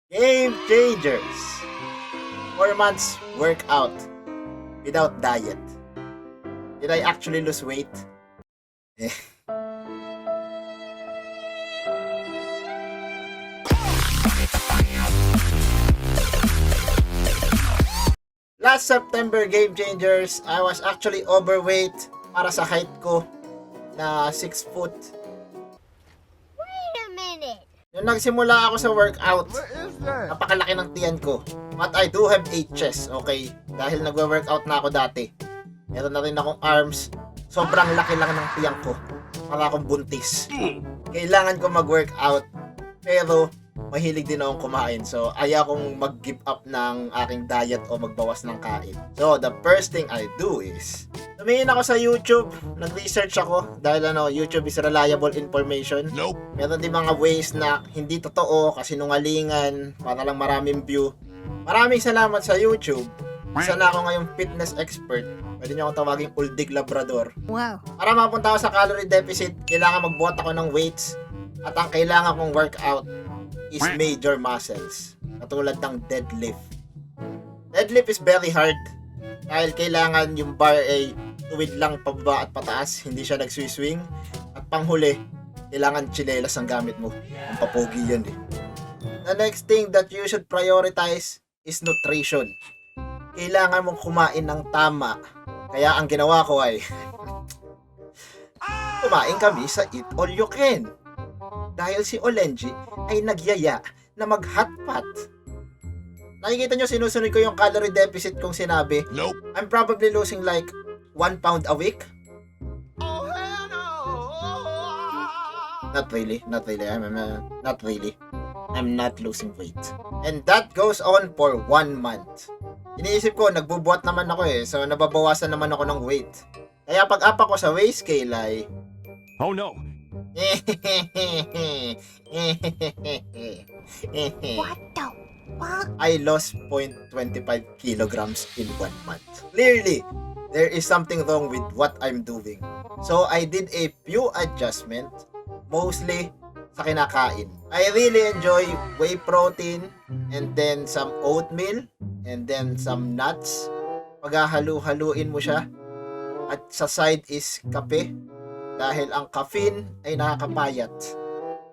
Game changers. 4 months workout without diet. Did I actually lose weight? Eh. Last September, Game Changers, I was actually overweight para sa height ko na 6 foot. Wait a minute. Nung nagsimula ako sa workout, What is that? napakalaki ng tiyan ko. But I do have a chest, okay? Dahil nagwo-workout na ako dati. Meron na rin akong arms. Sobrang laki lang ng tiyan ko. Para akong buntis. Kailangan ko mag-workout. Pero, mahilig din akong kumain. So, ayaw kong mag-give up ng aking diet o magbawas ng kain. So, the first thing I do is, tumingin ako sa YouTube. Nag-research ako. Dahil YouTube is reliable information. Nope. Meron din mga ways na hindi totoo, kasinungalingan, para lang maraming view. Maraming salamat sa YouTube. Isa na ako ngayong fitness expert. Pwede niyo akong tawaging Uldig Labrador. Wow. Para mapunta ako sa calorie deficit, kailangan magbuhat ako ng weights. At ang kailangan kong workout is major muscles. Katulad ng deadlift. Deadlift is very hard. Dahil kailangan yung bar ay tuwid lang pababa at pataas. Hindi siya nagswiswing. At panghuli, kailangan chinelas ang gamit mo. Ang papogi yan eh. The next thing that you should prioritize is nutrition. Kailangan mong kumain ng tama. Kaya ang ginawa ko ay kumain kami sa Eat All You Can. Dahil si Olenji ay nagyaya na mag-hotpot. Nakikita nyo, sinusunod ko yung calorie deficit kong sinabi. Nope. I'm probably losing like 1 pound a week. Oh, hell no. Not really. Not really. I'm not losing weight. And that goes on for 1 month. Iniisip ko, nagbubuhat naman ako eh. So, nababawasan naman ako ng weight. Kaya pag-up ako sa weight scale ay... Oh no. What the fuck? I lost 0.25 kilograms in 1 month. Clearly, there is something wrong with what I'm doing. So, I did a few adjustments, mostly sa kinakain. I really enjoy whey protein, and then some oatmeal, and then some nuts. Paghahalu-haluin mo siya. At sa side is kape. Dahil ang caffeine ay nakakapayat.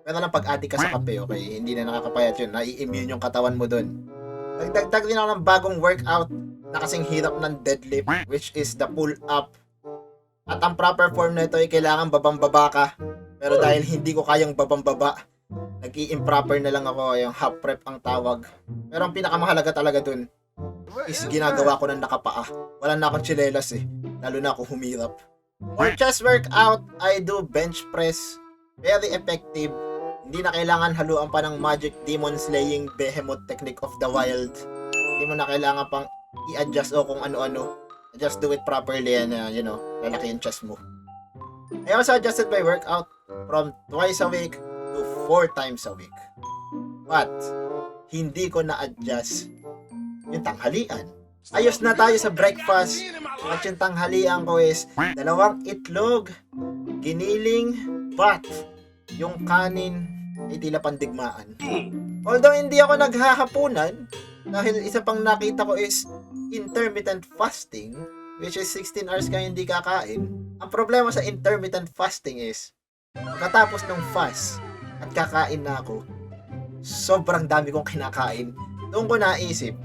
Pero lang pag-addict ka sa kape, okay? Hindi na nakakapayat yun. Nai-immune yung katawan mo dun. Nagdagdag din ako ng bagong workout na kasing hirap ng deadlift, which is the pull-up. At ang proper form na ito ay kailangan babang-baba ka. Pero dahil hindi ko kayang babang-baba, nag-i-improper na lang ako, yung half prep ang tawag. Pero ang pinakamahalaga talaga dun is ginagawa ko ng nakapaa. Wala na akong tsinelas eh. Lalo na ako humirap. For chest workout, I do bench press. Very effective. Hindi na kailangan haluan pa ng magic demon slaying behemoth technique of the wild. Hindi mo na kailangan pang i-adjust o kung ano-ano. Just do it properly and lalaki yung chest mo. I also adjusted my workout from twice a week to 4 times a week. But, hindi ko na-adjust yung tanghalian. Ayos na tayo sa breakfast. At yung tanghalian ko is 2 itlog, giniling, but yung kanin ay tila pandigmaan. Although hindi ako naghahapunan, dahil isa pang nakita ko is intermittent fasting, which is 16 hours ka hindi kakain. Ang problema sa intermittent fasting is, pagkatapos ng fast at kakain na ako, sobrang dami kong kinakain. Doon ko naisip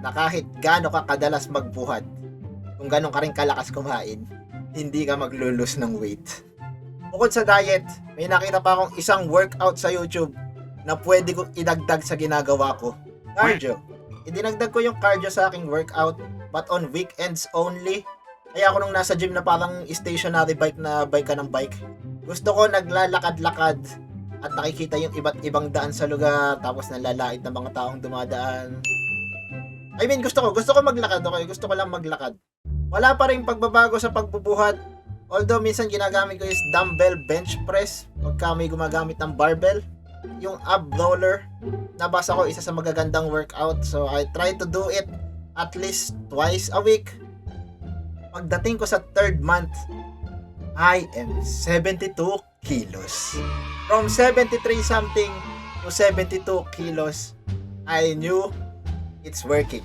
na kahit gaano ka kadalas magbuhat, kung gano'n ka rin kalakas kumain, hindi ka maglulus ng weight. Bukod sa diet, may nakita pa akong isang workout sa YouTube na pwede kong idagdag sa ginagawa ko. Cardio. Idinagdag ko yung cardio sa aking workout, but on weekends only. Kaya ako nung nasa gym na parang stationary bike na bike ka ng bike, gusto ko naglalakad-lakad at nakikita yung iba't ibang daan sa lugar, tapos nalalait ng mga taong dumadaan. I mean, gusto ko maglakad, okay? Gusto ko lang maglakad. Wala pa rin pagbabago sa pagbubuhat. Although, minsan ginagamit ko is dumbbell bench press pagka may gumagamit ng barbell. Yung ab roller, nabasa ko isa sa magagandang workout. So, I try to do it at least twice a week. Pagdating ko sa 3rd month, I am 72 kilos. From 73 something to 72 kilos, I knew it's working.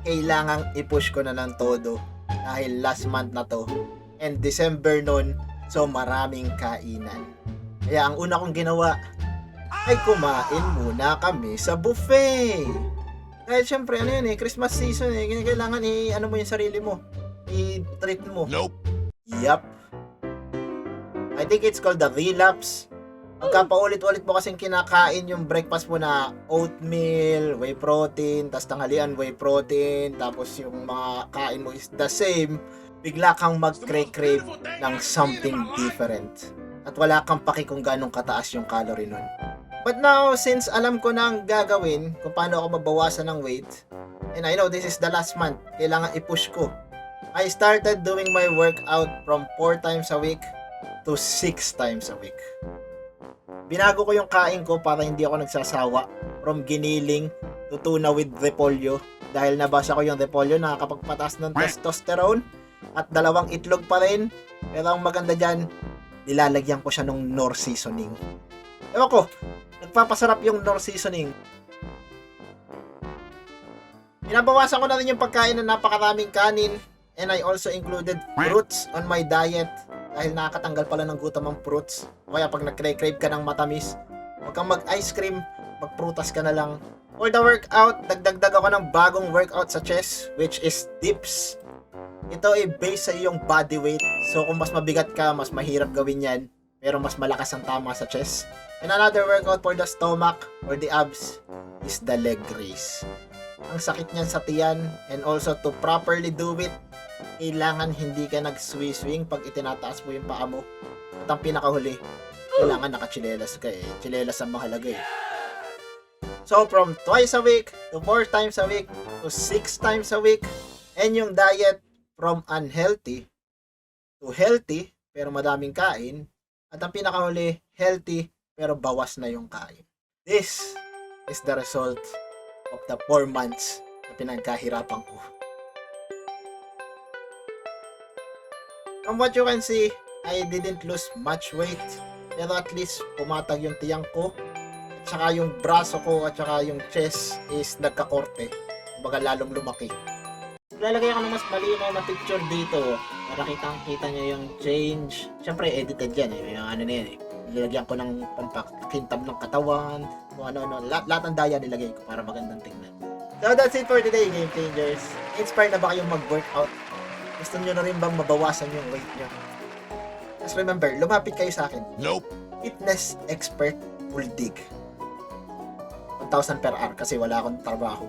Kailangang i-push ko na ng todo dahil last month na to and December nun, so maraming kainan. Kaya ang una kong ginawa ay kumain muna kami sa buffet. Dahil syempre ano yun Christmas season kailangan ano mo yung sarili mo, i-treat mo. Nope. Yup. I think it's called the relapse. Pagka paulit-ulit mo kasing kinakain yung breakfast mo na oatmeal, whey protein, tas tanghalian whey protein, tapos yung mga kain mo is the same, bigla kang mag-crave ng something different. At wala kang paki kung ganong kataas yung calorie nun. But now, since alam ko na ang gagawin, kung paano ako mabawasan ng weight, and I know this is the last month, kailangan i-push ko. I started doing my workout from 4 times a week to 6 times a week. Binago ko yung kain ko para hindi ako nagsasawa from giniling to tuna with repolyo dahil nabasa ko yung repolyo nakakapagpataas ng testosterone at 2 itlog pa rin, pero ang maganda dyan nilalagyan ko siya ng Knorr seasoning. Ewan ko, nagpapasarap yung Knorr seasoning. Binabawasan ko na rin yung pagkain ng napakaraming kanin and I also included fruits on my diet dahil nakakatanggal pala ng gutom ang fruits. Kaya pag nag-crave ka ng matamis, huwag kang mag-ice cream, magprutas ka na lang. For the workout, dagdag ako ng bagong workout sa chest, which is dips. Ito ay based sa iyong body weight. So kung mas mabigat ka, mas mahirap gawin yan. Pero mas malakas ang tama sa chest. And another workout for the stomach or the abs is the leg raise. Ang sakit niyan sa tiyan, and also to properly do it, kailangan hindi ka nag-swing pag itinataas mo yung paa mo. At ang pinakahuli, kailangan nakachilelas ka Chilelas ang mahalaga So from twice a week to 4 times a week to 6 times a week, and yung diet from unhealthy to healthy pero madaming kain, at ang pinakahuli, healthy pero bawas na yung kain. This is the result of the 4 months na pinagkahirapan ko. From what you can see, I didn't lose much weight, pero at least pumatag yung tiyang ko, at saka yung braso ko, at saka yung chest is nagkakorte, kumbaga lalong lumaki. Lalagay ako ng mas malinaw na picture dito para kitang-kita nyo yung change. Siyempre edited yan yung ano na yan nilagyan ko ng pampakintab ng katawan, kung ano-ano, lahat ng daya nilagay ko para magandang tingnan. So that's it for today, Game Changers. Inspired na ba kayong mag-workout? Gusto nyo na rin bang mabawasan yung weight nyo? Just remember, lumapit kayo sa akin. Nope. Fitness expert Buldig. 1,000 per hour kasi wala akong trabaho